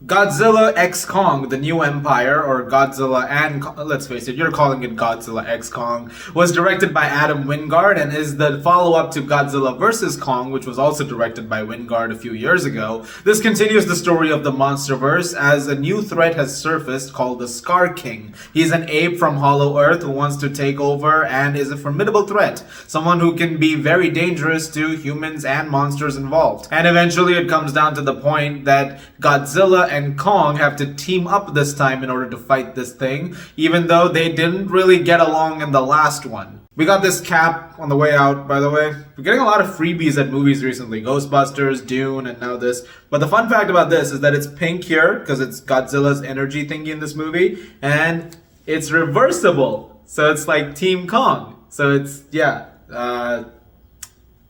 Godzilla X Kong, The New Empire, or Godzilla and let's face it, you're calling it Godzilla X Kong, was directed by Adam Wingard and is the follow-up to Godzilla vs. Kong, which was also directed by Wingard a few years ago. This continues the story of the monsterverse as a new threat has surfaced called the Scar King. He's an ape from Hollow Earth who wants to take over and is a formidable threat, someone who can be very dangerous to humans and monsters involved. And eventually it comes down to the point that Godzilla and Kong have to team up this time in order to fight this thing, even though they didn't really get along in the last one. We got this cap on the way out, by the way. We're getting a lot of freebies at movies recently. Ghostbusters, Dune, and now this. But the fun fact about this is that it's pink here, because it's Godzilla's energy thingy in this movie, and it's reversible. So it's like Team Kong. So it's,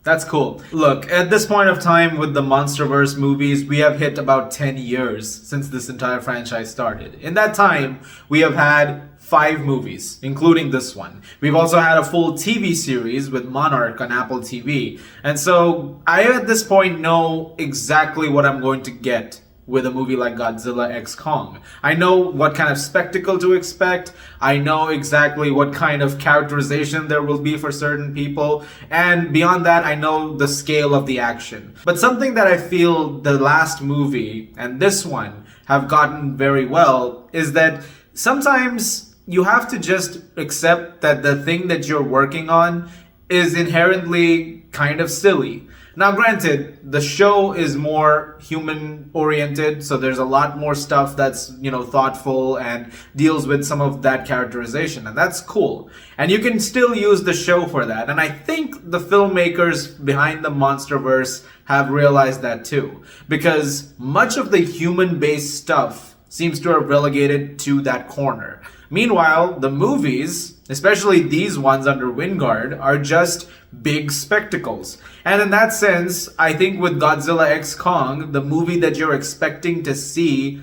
that's cool. Look, at this point of time with the MonsterVerse movies, we have hit about 10 years since this entire franchise started. In that time, we have had 5 movies, including this one. We've also had a full TV series with Monarch on Apple TV. And so I, at this point, know exactly what I'm going to get with a movie like Godzilla X Kong. I know what kind of spectacle to expect. I know exactly what kind of characterization there will be for certain people. And beyond that, I know the scale of the action. But something that I feel the last movie and this one have gotten very well is that sometimes you have to just accept that the thing that you're working on is inherently kind of silly. Now, granted, the show is more human-oriented, so there's a lot more stuff that's, thoughtful and deals with some of that characterization, and that's cool. And you can still use the show for that, and I think the filmmakers behind the MonsterVerse have realized that too, because much of the human-based stuff seems to have relegated to that corner. Meanwhile, the movies, especially these ones under Wingard, are just big spectacles. And in that sense, I think with Godzilla X Kong, the movie that you're expecting to see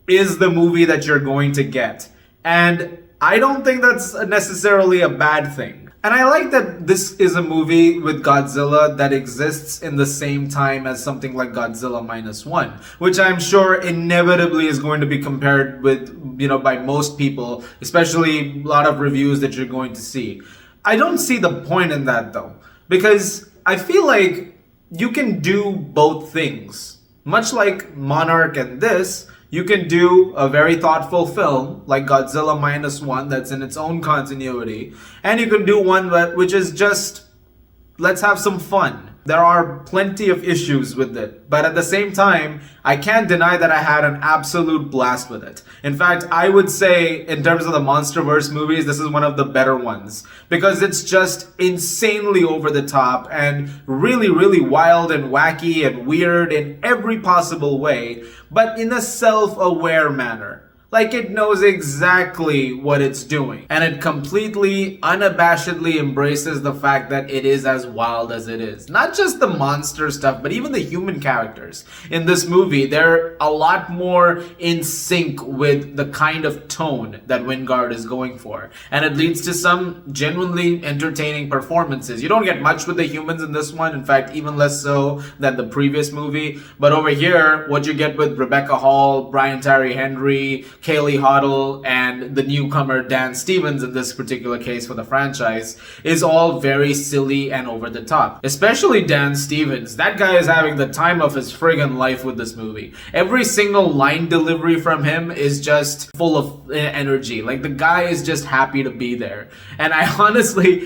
is the movie that you're going to get. And I don't think that's necessarily a bad thing. And I like that this is a movie with Godzilla that exists in the same time as something like Godzilla -1, which I'm sure inevitably is going to be compared with, by most people, especially a lot of reviews that you're going to see. I don't see the point in that though, because I feel like you can do both things. Much like Monarch and this, you can do a very thoughtful film like Godzilla -1 that's in its own continuity, and you can do one which is just, let's have some fun. There are plenty of issues with it, but at the same time, I can't deny that I had an absolute blast with it. In fact, I would say, in terms of the MonsterVerse movies, this is one of the better ones, because it's just insanely over the top and really, really wild and wacky and weird in every possible way, but in a self-aware manner. Like, it knows exactly what it's doing. And it completely, unabashedly embraces the fact that it is as wild as it is. Not just the monster stuff, but even the human characters. In this movie, they're a lot more in sync with the kind of tone that Wingard is going for. And it leads to some genuinely entertaining performances. You don't get much with the humans in this one. In fact, even less so than the previous movie. But over here, what you get with Rebecca Hall, Brian Tyree Henry, Kaylee Hoddle, and the newcomer Dan Stevens in this particular case for the franchise is all very silly and over the top. Especially Dan Stevens. That guy is having the time of his friggin' life with this movie. Every single line delivery from him is just full of energy. Like, the guy is just happy to be there. And I honestly,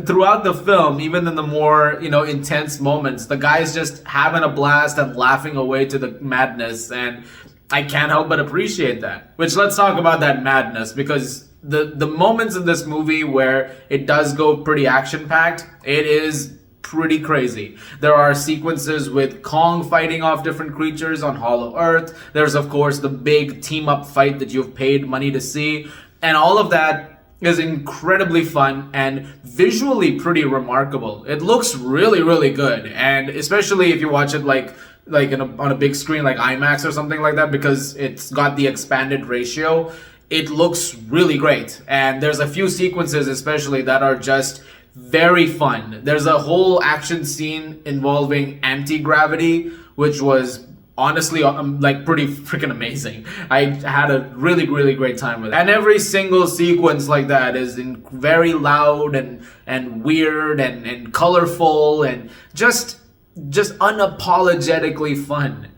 throughout the film, even in the more, intense moments, the guy's just having a blast and laughing away to the madness, and I can't help but appreciate that. Which, let's talk about that madness, because the moments in this movie where it does go pretty action-packed, it is pretty crazy. There are sequences with Kong fighting off different creatures on Hollow Earth. There's, of course, the big team-up fight that you've paid money to see. And all of that is incredibly fun and visually pretty remarkable. It looks really, really good. And especially if you watch it on a big screen like IMAX or something like that, because it's got the expanded ratio, it looks really great. And there's a few sequences especially that are just very fun. There's a whole action scene involving anti-gravity, which was honestly, like pretty freaking amazing. I had a really, really great time with it. And every single sequence like that is very loud and weird and colorful and just unapologetically fun.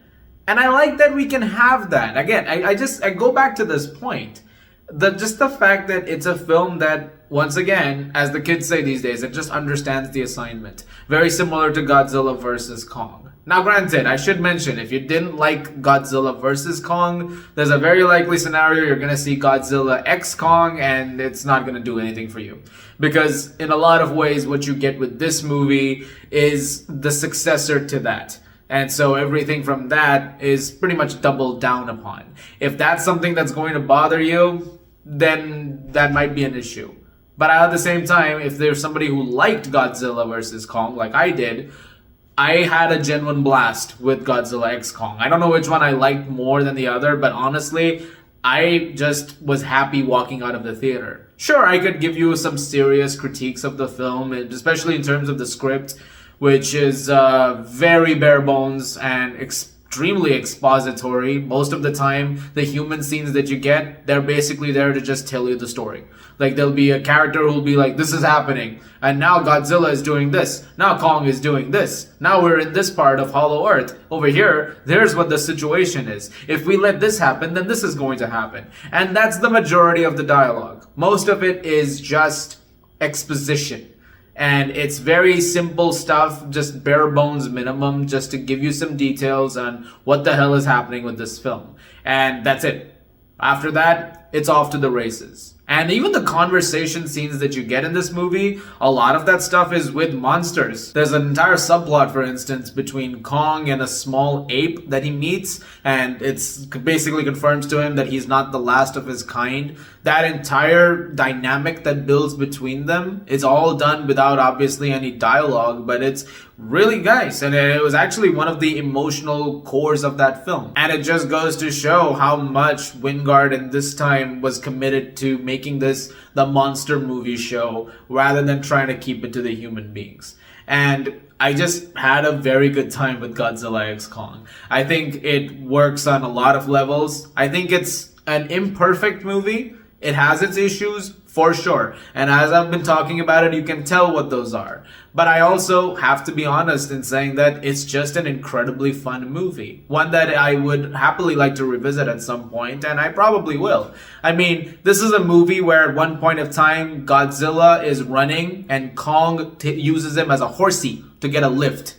And I like that we can have that. Again, I go back to this point. The fact that it's a film that, once again, as the kids say these days, it just understands the assignment. Very similar to Godzilla versus Kong. Now, granted, I should mention, if you didn't like Godzilla versus Kong, there's a very likely scenario you're going to see Godzilla X Kong, and it's not going to do anything for you. Because in a lot of ways, what you get with this movie is the successor to that. And so everything from that is pretty much doubled down upon. If that's something that's going to bother you, then that might be an issue. But at the same time, if there's somebody who liked Godzilla versus Kong, like I did, I had a genuine blast with Godzilla X Kong. I don't know which one I liked more than the other, but honestly, I just was happy walking out of the theater. Sure, I could give you some serious critiques of the film, and especially in terms of the script, which is very bare bones and extremely expository. Most of the time, the human scenes that you get, they're basically there to just tell you the story. Like, there'll be a character who'll be like, this is happening, and now Godzilla is doing this, now Kong is doing this, now we're in this part of Hollow Earth. Over here, there's what the situation is. If we let this happen, then this is going to happen. And that's the majority of the dialogue. Most of it is just exposition. And it's very simple stuff, just bare bones minimum, just to give you some details on what the hell is happening with this film. And that's it. After that, it's off to the races. And even the conversation scenes that you get in this movie, a lot of that stuff is with monsters. There's an entire subplot, for instance, between Kong and a small ape that he meets, and it's basically confirms to him that he's not the last of his kind. That entire dynamic that builds between them is all done without obviously any dialogue, but it's really nice, and it was actually one of the emotional cores of that film. And it just goes to show how much Wingard in this time was committed to making this the monster movie show rather than trying to keep it to the human beings. And I just had a very good time with Godzilla X Kong. I think it works on a lot of levels. I think it's an imperfect movie. It has its issues, for sure. And as I've been talking about it, you can tell what those are. But I also have to be honest in saying that it's just an incredibly fun movie. One that I would happily like to revisit at some point, and I probably will. I mean, this is a movie where at one point of time, Godzilla is running and Kong uses him as a horsey to get a lift.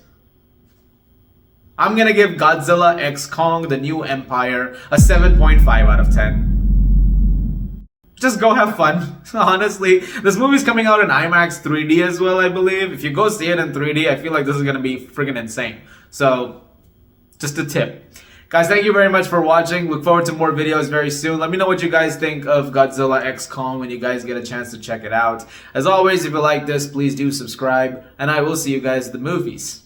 I'm gonna give Godzilla X Kong: The New Empire a 7.5 out of 10. Just go have fun. Honestly, this movie's coming out in IMAX 3D as well, I believe. If you go see it in 3D, I feel like this is gonna be freaking insane. So, just a tip. Guys, thank you very much for watching. Look forward to more videos very soon. Let me know what you guys think of Godzilla X Kong when you guys get a chance to check it out. As always, if you like this, please do subscribe, and I will see you guys at the movies.